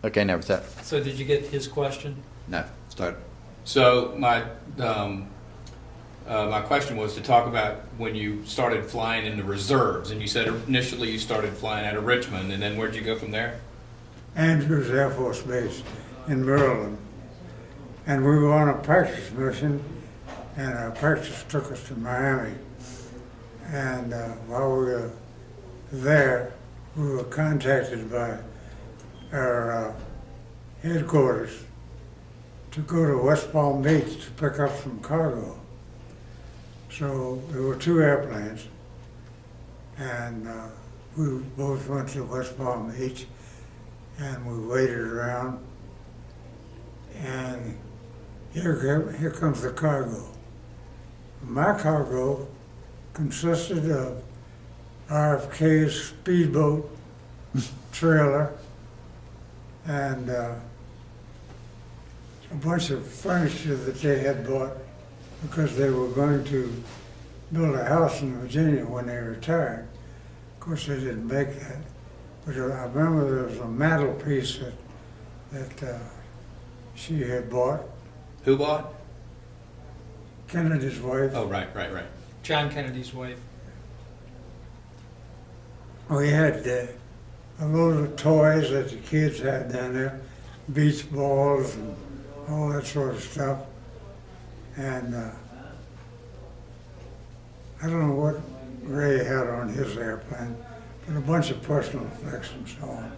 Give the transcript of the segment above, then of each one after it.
Okay, never said. So did you get his question? No, start. So my question was to talk about when you started flying in the reserves, and you said initially you started flying out of Richmond, and then where'd you go from there? Andrews Air Force Base in Maryland. And we were on a practice mission, and our practice took us to Miami. And while we were there, we were contacted by our headquarters to go to West Palm Beach to pick up some cargo. So there were two airplanes, and we both went to West Palm Beach, and we waited around, and here comes the cargo. My cargo consisted of RFK's speedboat trailer and a bunch of furniture that they had bought because they were going to build a house in Virginia when they retired. Of course, they didn't make that. But I remember there was a mantelpiece that she had bought. Who bought? Kennedy's wife. Oh, right. John Kennedy's wife. We had a load of toys that the kids had down there, beach balls and all that sort of stuff. And I don't know what Ray had on his airplane, but a bunch of personal effects and so on.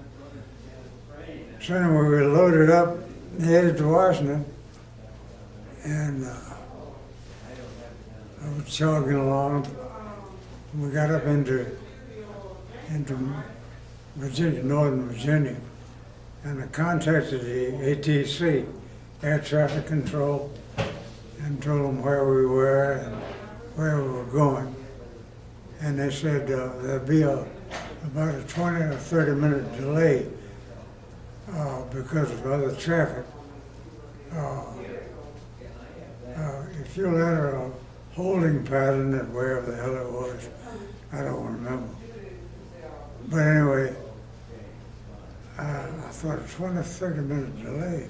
So anyway, we loaded up and headed to Washington, and I was jogging along. We got up into Virginia, Northern Virginia, and I contacted the ATC, Air Traffic Control, and told them where we were and where we were going. And they said there'd be about a 20 or 30 minute delay because of other traffic. If you'll enter a holding pattern at wherever the hell it was, I don't remember. But anyway, I thought a 20 or 30 minute delay.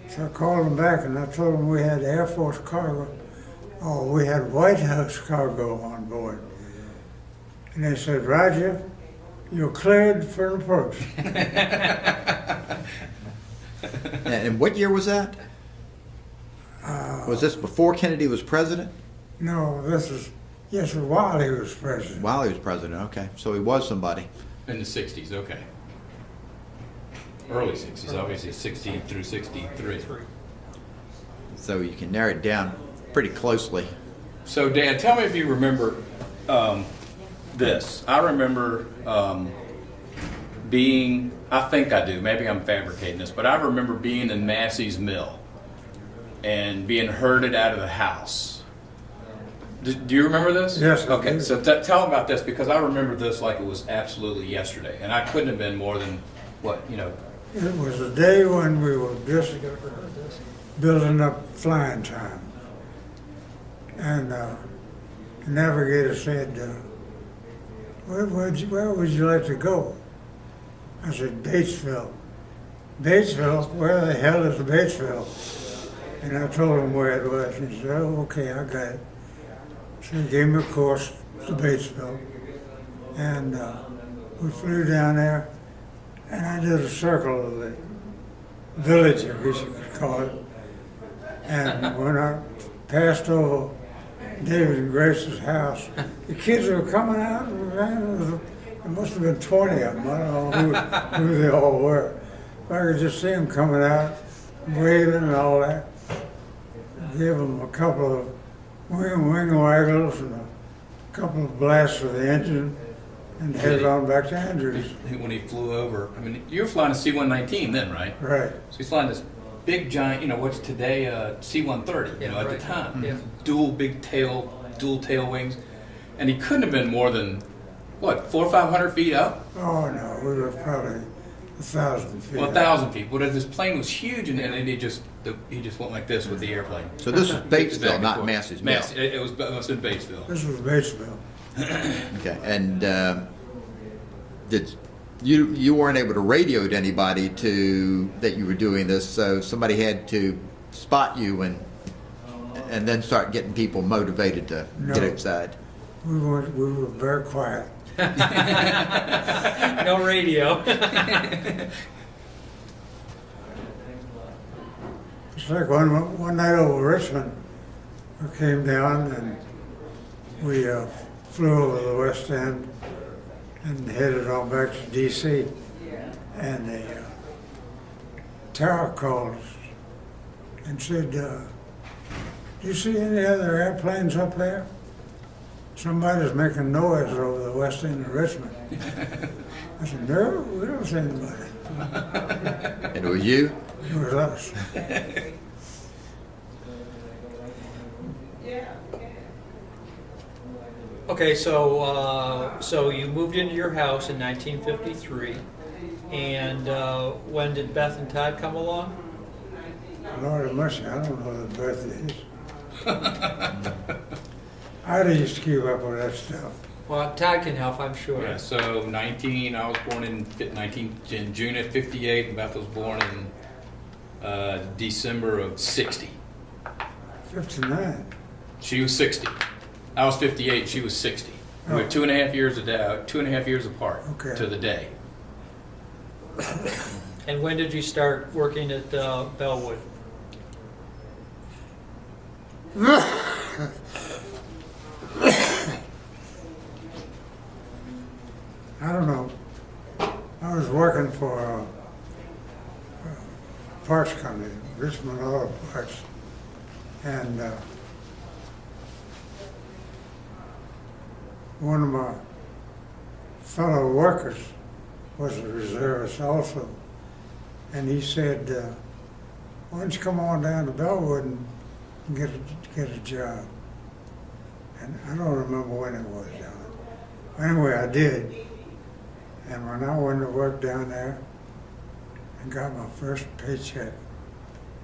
So I called them back and I told them we had Air Force cargo. Oh, we had White House cargo on board. And they said, Roger, you're cleared for an approach. And what year was that? Was this before Kennedy was president? No, yes, while he was president. While he was president, okay. So he was somebody. In the 60s, okay. Early 60s, obviously 60 through 63. So you can narrow it down pretty closely. So, Dan, tell me if you remember this. I remember being, I think I do, maybe I'm fabricating this, but I remember being in Massies Mill and being herded out of the house. Do you remember this? Yes. Okay, so tell them about this, because I remember this like it was absolutely yesterday, and I couldn't have been more than, It was a day when we were just building up flying time. And the navigator said, where would you like to go? I said, Batesville. Batesville? Where the hell is Batesville? And I told him where it was. And he said, oh, okay, I got it. So he gave me a course to Batesville. And we flew down there, and I did a circle of the village, I guess you could call it. And when I passed over David and Grace's house, the kids were coming out, and there must have been 20 of them. I don't know who they all were. But I could just see them coming out, waving and all that. Gave them a couple of wing waggles and a couple of blasts of the engine, and headed on back to Andrews. when he flew over. I mean, you were flying a C-119 then, right? Right. So he's flying this big giant, what's today C-130, at the time. Yeah. Dual tail wings. And he couldn't have been more than, 400 or 500 feet up? Oh no, we were probably 1,000 feet. Well, 1,000 feet. But this plane was huge, and then he just went like this with the airplane. So this was Batesville, not Massies Mill. It was in Batesville. This was Batesville. Okay. And did you weren't able to radio to anybody that you were doing this, so somebody had to spot you and then start getting people motivated to get No. outside. We were very quiet. No radio. It's like one night over Richmond, we came down and we flew over the West End and headed on back to D.C. And the tower called us and said, "Do you see any other airplanes up there? Somebody's making noise over the West End of Richmond." I said, "No, we don't see anybody." And it was you? It was us. Okay, so you moved into your house in 1953, and when did Beth and Todd come along? Lord have mercy, I don't know the birthdays. I used to keep up with that stuff. Well, Todd can help, I'm sure. Yeah, so I was born in June of 58, and Beth was born in December of 60. 59. She was 60. I was 58, she was 60. We were Oh. 2.5 years apart Okay. to the day. And when did you start working at Bellwood? I don't know. I was working for a parts company, Richmond Auto Parts, and one of my fellow workers was a reservist also, and he said, "Why don't you come on down to Bellwood and get a job?" And I don't remember when it was, John. Anyway, I did. And when I went to work down there and got my first paycheck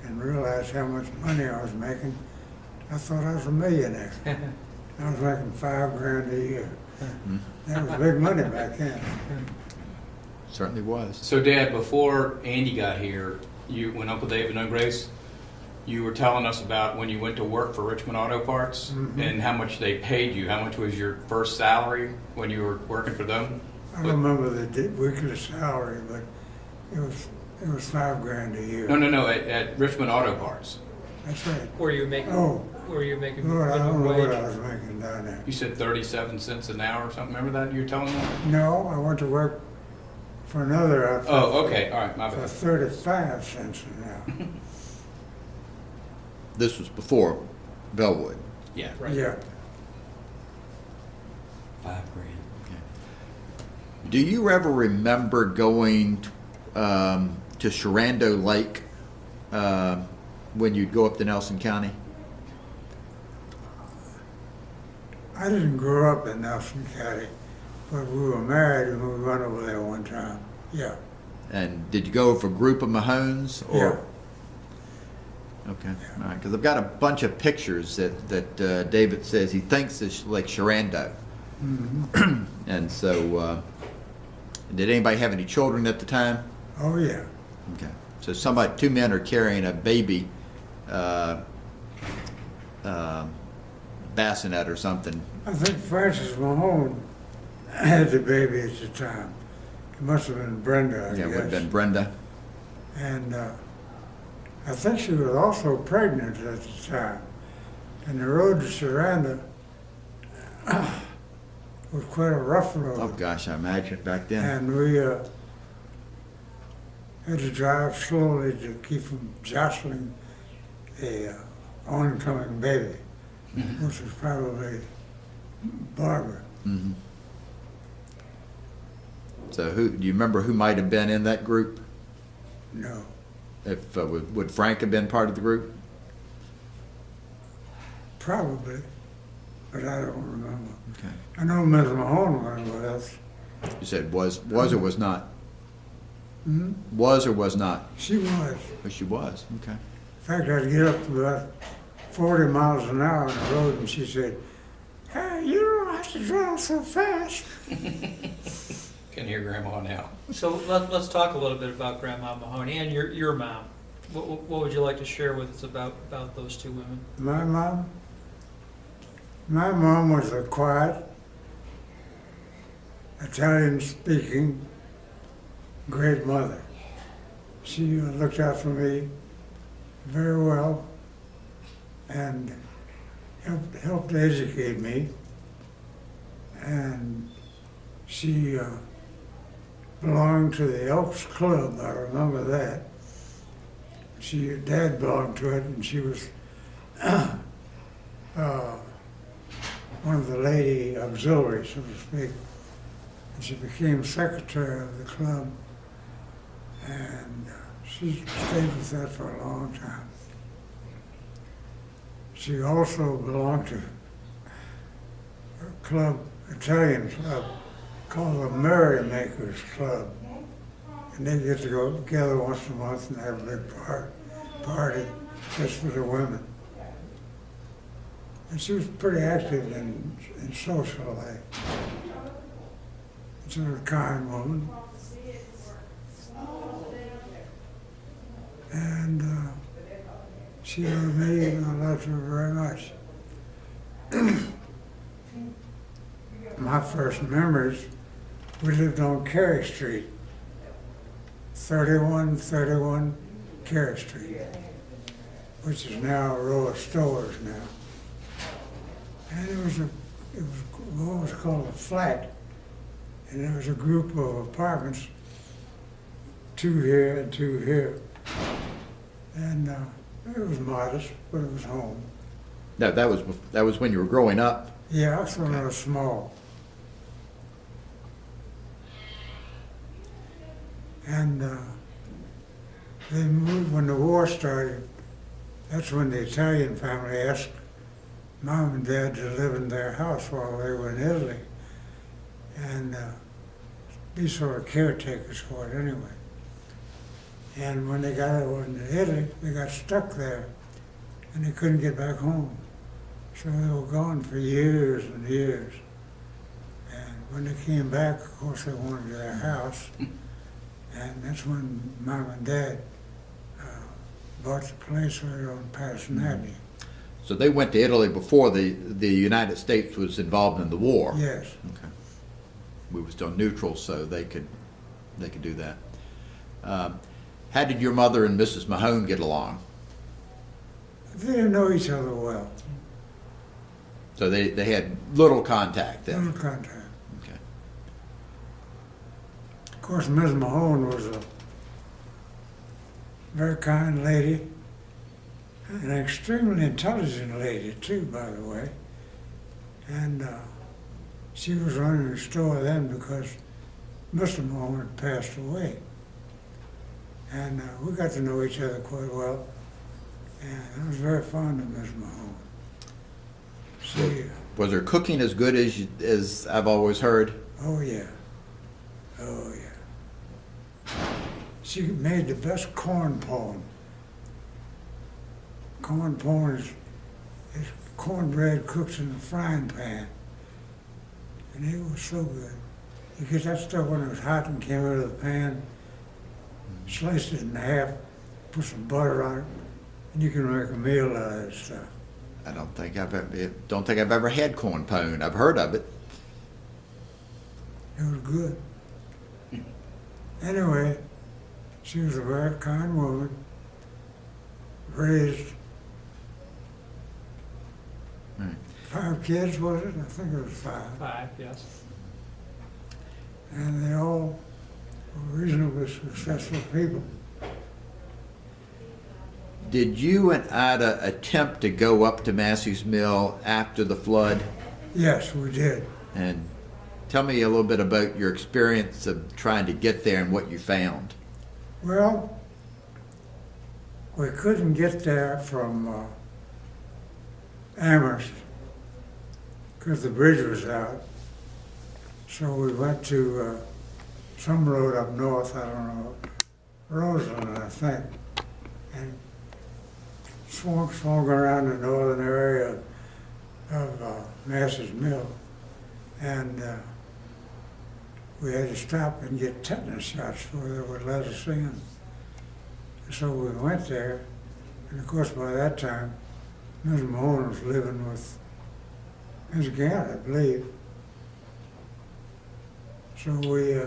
and realized how much money I was making, I thought I was a millionaire. I was making $5,000 a year. That was big money back then. Certainly was. So, Dad, before Andy got here, when Uncle David and Grace, you were telling us about when you went to work for Richmond Auto Parts and how much they paid you. How much was your first salary when you were working for them? I don't remember the weekly salary, but it was $5,000 a year. No, at Richmond Auto Parts. That's right. Were you making? Oh. Were you making Lord, I don't know minimum what I wage? was making down there. You said 37 cents an hour or something. Remember that you were telling me? No, I went to work for another outfit. Oh, okay. All right, my For bad. 35 cents an hour. This was before Bellwood. Yeah. Right. Yeah. $5,000. Do you ever remember going to Sherando Lake when you'd go up to Nelson County? I didn't grow up in Nelson County, but we were married and we went over there one time. Yeah. And did you go with a group of Mahones? Or? Okay, all right, because I've got a bunch of pictures that David says he thinks is Lake Sherando. Mm-hmm. And so, did anybody have any children at the time? Oh, yeah. Okay, so two men are carrying a baby bassinet or something. I think Frances Mahone had the baby at the time. It must have been Brenda, I Yeah, it would have guess. been Brenda. And I think she was also pregnant at the time. And the road to Sherando was quite a rough road. Oh gosh, I imagine back then. And we had to drive slowly to keep from jostling a oncoming baby, which was probably Barbara. Hmm. So, do you remember who might have been in that group? No. If would Frank have been part of the group? Probably, but I don't remember. Okay. I know Ms. Mahone went with us. You said was or was not? Hmm? Was or was not? She was. Oh, she was. Okay. In fact, I'd get up to about 40 miles an hour on the road, and she said, "Hey, you don't have to drive so fast." can hear Grandma now. So let's talk a little bit about Grandma Mahone and your mom. What would you like to share with us about those two women? My mom? My mom was a quiet, Italian-speaking, great mother. She looked out for me very well and helped educate me. And she belonged to the Elks Club, I remember that. Dad belonged to it, and she was one of the lady auxiliaries, so to speak. And she became secretary of the club, and she stayed with that for a long time. She also belonged to a club, Italian club, called the Merrymakers Club. And they get to go together once a month and have a big party just for the women. And she was pretty active in social life. She was a kind woman. And she loved me, and I loved her very much. My first memories, we lived on Carey Street, 3131 Carey Street, which is now a row of stores now. And it was what was called a flat, and there was a group of apartments, 2 here and 2 here. And it was modest, but it was home. No, that was when you were growing up. Yeah, I was when I was small. And they moved when the war started. That's when the Italian family asked Mom and Dad to live in their house while they were in Italy, and be sort of caretakers for it anyway. And when they got over into Italy, they got stuck there, and they couldn't get back home. So they were gone for years and years. And when they came back, of course, they wanted their house. And that's when Mom and Dad bought the place right on Patterson Avenue. So they went to Italy before the United States was involved in the war. Yes. Okay. We were still neutral, so they could do that. How did your mother and Mrs. Mahone get along? They didn't know each other well. So they had little contact then. Little contact. Okay. Of course, Ms. Mahone was a very kind lady, an extremely intelligent lady too, by the way. And she was running the store then because Mr. Mahone had passed away. And we got to know each other quite well. And I was very fond of Ms. Mahone. Was her cooking as good as I've always heard? Oh yeah. Oh yeah. She made the best corn pone. Corn pone is cornbread cooked in a frying pan. And it was so good. You get that stuff when it was hot and came out of the pan, sliced it in half, put some butter on it, and you can make a meal out of that stuff. I don't think I've ever had corn pone. I've heard of it. It was good. Anyway, she was a very kind woman, raised Right. 5 kids, was it? I think it was 5. 5, yes. And they all were reasonably successful people. Did you and Ida attempt to go up to Massies Mill after the flood? Yes, we did. And tell me a little bit about your experience of trying to get there and what you found. Well, we couldn't get there from Amherst because the bridge was out. So we went to some road up north, I don't know, Roseland, I think, and swung around the northern area of Massies Mill. And we had to stop and get tetanus shots before they would let us in. So we went there, and of course by that time, Ms. Mahone was living with Ms. Gantz, I believe. So we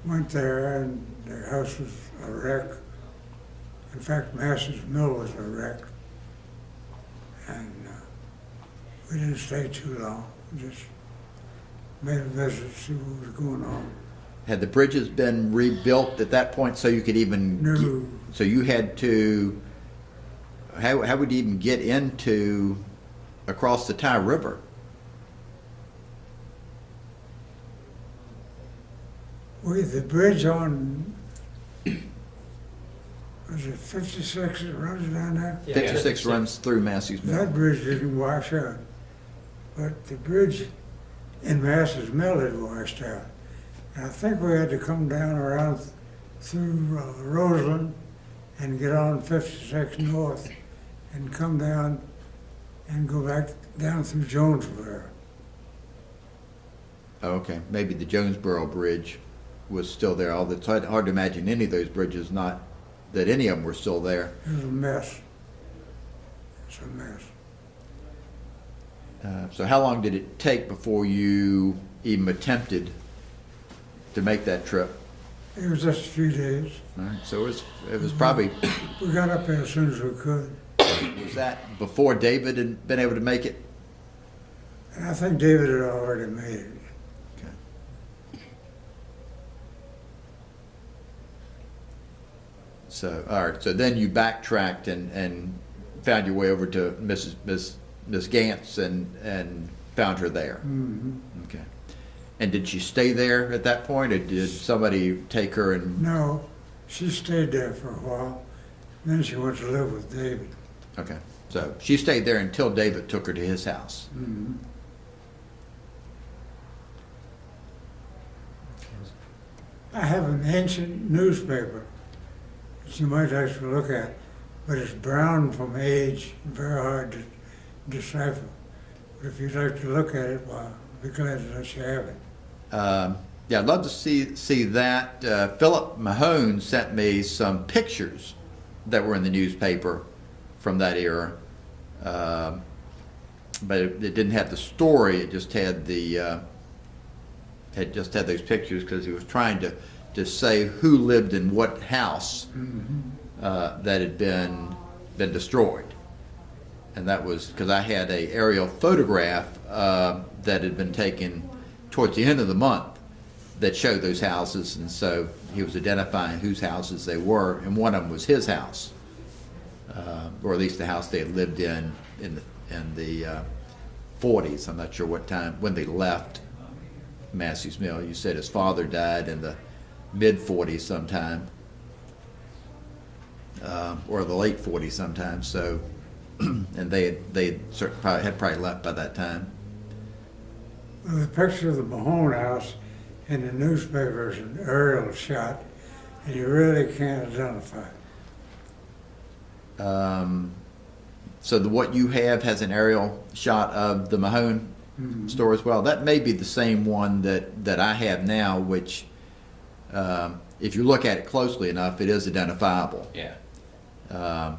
went there, and the house was a wreck. In fact, Massies Mill was a wreck. And we didn't stay too long. We just made a visit to see what was going on. Had the bridges been rebuilt at that point so you could even... No. So you had to... How would you even get into across the Ty River? The bridge on, was it 56 that runs down there? Yeah, 56 runs through Massies Mill. That bridge didn't wash out. But the bridge in Massies Mill had washed out. And I think we had to come down around through Roseland and get on 56 North and come down and go back down through Jonesboro. Oh, okay, maybe the Jonesboro Bridge was still there. Although it's hard to imagine any of those bridges that any of them were still there. It was a mess. It's a mess. So how long did it take before you even attempted to make that trip? It was just a few days. All right, so it was probably... We got up there as soon as we could. Was that before David had been able to make it? And I think David had already made it. Okay. So, all right, so then you backtracked and found your way over to Miss Gantz and found her there. Mm-hmm. Okay. And did she stay there at that point, or did somebody take her and... No, she stayed there for a while. Then she went to live with David. Okay, so she stayed there until David took her to his house. Mm-hmm. I have an ancient newspaper that you might actually look at, but it's brown from age, very hard to decipher. But if you'd like to look at it, well, I'd be glad to let you have it. Yeah, I'd love to see that. Phillip Mahone sent me some pictures that were in the newspaper from that era, but it didn't have the story. It just had had those pictures because he was trying to say who lived in what house that had been destroyed, and that was because I had a aerial photograph that had been taken towards the end of the month that showed those houses, and so he was identifying whose houses they were, and one of them was his house, or at least the house they had lived in the 40s. I'm not sure what time when they left Massies Mill. You said his father died in the mid-40s sometime, or the late 40s sometime. So, and they had probably left by that time. Well, the picture of the Mahone house in the newspaper is an aerial shot, and you really can't identify it. So what you have has an aerial shot of the Mahone store as well. That may be the same one that I have now, which if you look at it closely enough, it is identifiable. Yeah.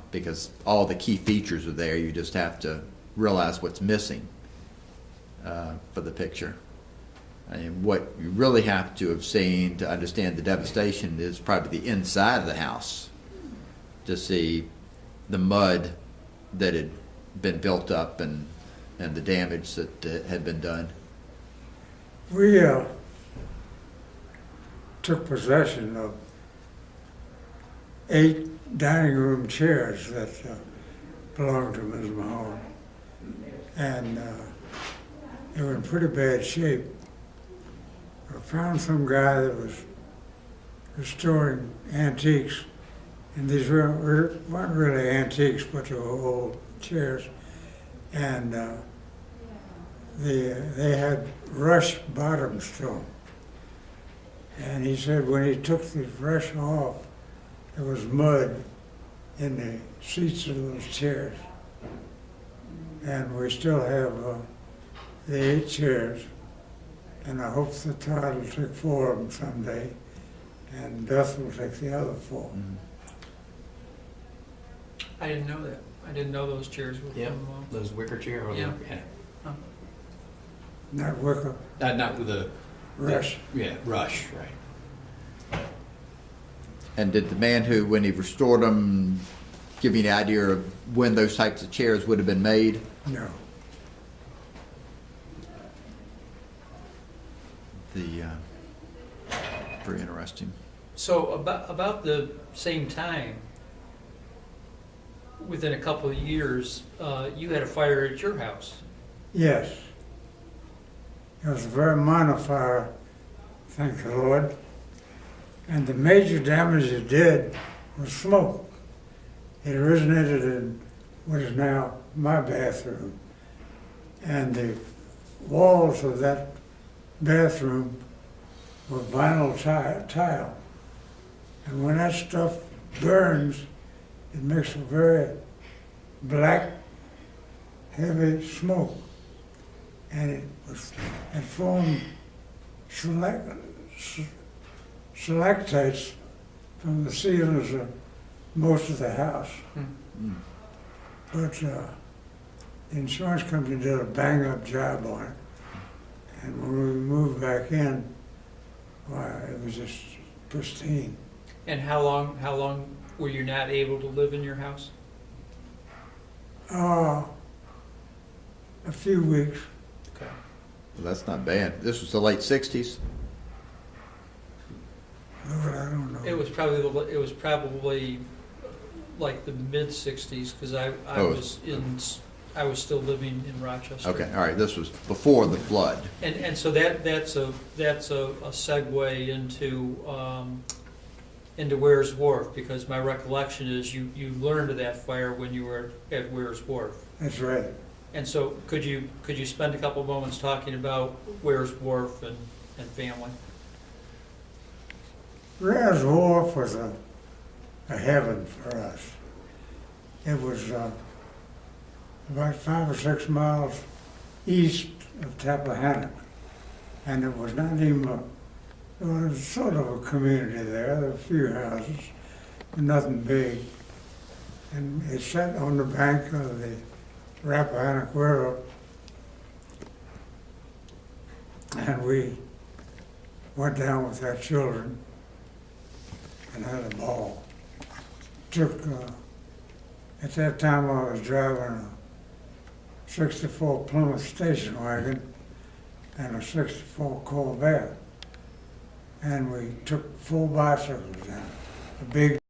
Because all the key features are there. You just have to realize what's missing for the picture. And what you really have to have seen to understand the devastation is probably the inside of the house, to see the mud that had been built up and the damage that had been done. We took possession of 8 dining room chairs that belonged to Ms. Mahone, and they were in pretty bad shape. I found some guy that was restoring antiques, and these weren't really antiques, but they were old chairs, and they had rush bottoms to them. And he said when he took the rush off, there was mud in the seats of those chairs. And we still have the 8 chairs, and I hope that Todd will take 4 of them someday, and Beth will take the other 4. I didn't know that. I didn't know those chairs were Yep. from, Those wicker chair or Yeah. Not Wicker, not with the Rush. yeah, Rush, right. And did the man who, when he restored them, give you an idea of when those types of chairs would have been made? No. Very interesting. So about the same time, within a couple of years, you had a fire at your house. Yes. It was a very minor fire, thank the Lord. And the major damage it did was smoke. It originated in what is now my bathroom. And the walls of that bathroom were vinyl tile. And when that stuff burns, it makes a very black, heavy smoke. And it formed stalactites from the ceilings of most of the house. But the insurance company did a bang-up job on it. And when we moved back in, why, it was just pristine. And how long were you not able to live in your house? A few weeks. Okay. Well, that's not bad. This was the late 60s. Lord, I don't know. It was probably like the mid-60s, because I Oh. I was still living in Rochester. Okay, all right. This was before the flood. And so that's a segue into Ware's Wharf, because my recollection is you learned of that fire when you were at Ware's Wharf. That's right. And so could you spend a couple moments talking about Ware's Wharf and family? Rare's Wharf was a heaven for us. It was about 5 or 6 miles east of Tappahannock, and it was not even it was sort of a community there. There were a few houses, but nothing big. And it sat on the bank of the Rappahannock River, and we went down with our children and had a ball. At that time I was driving a 64 Plymouth station wagon and a 64 Corvette. And we took 4 bicycles down, a big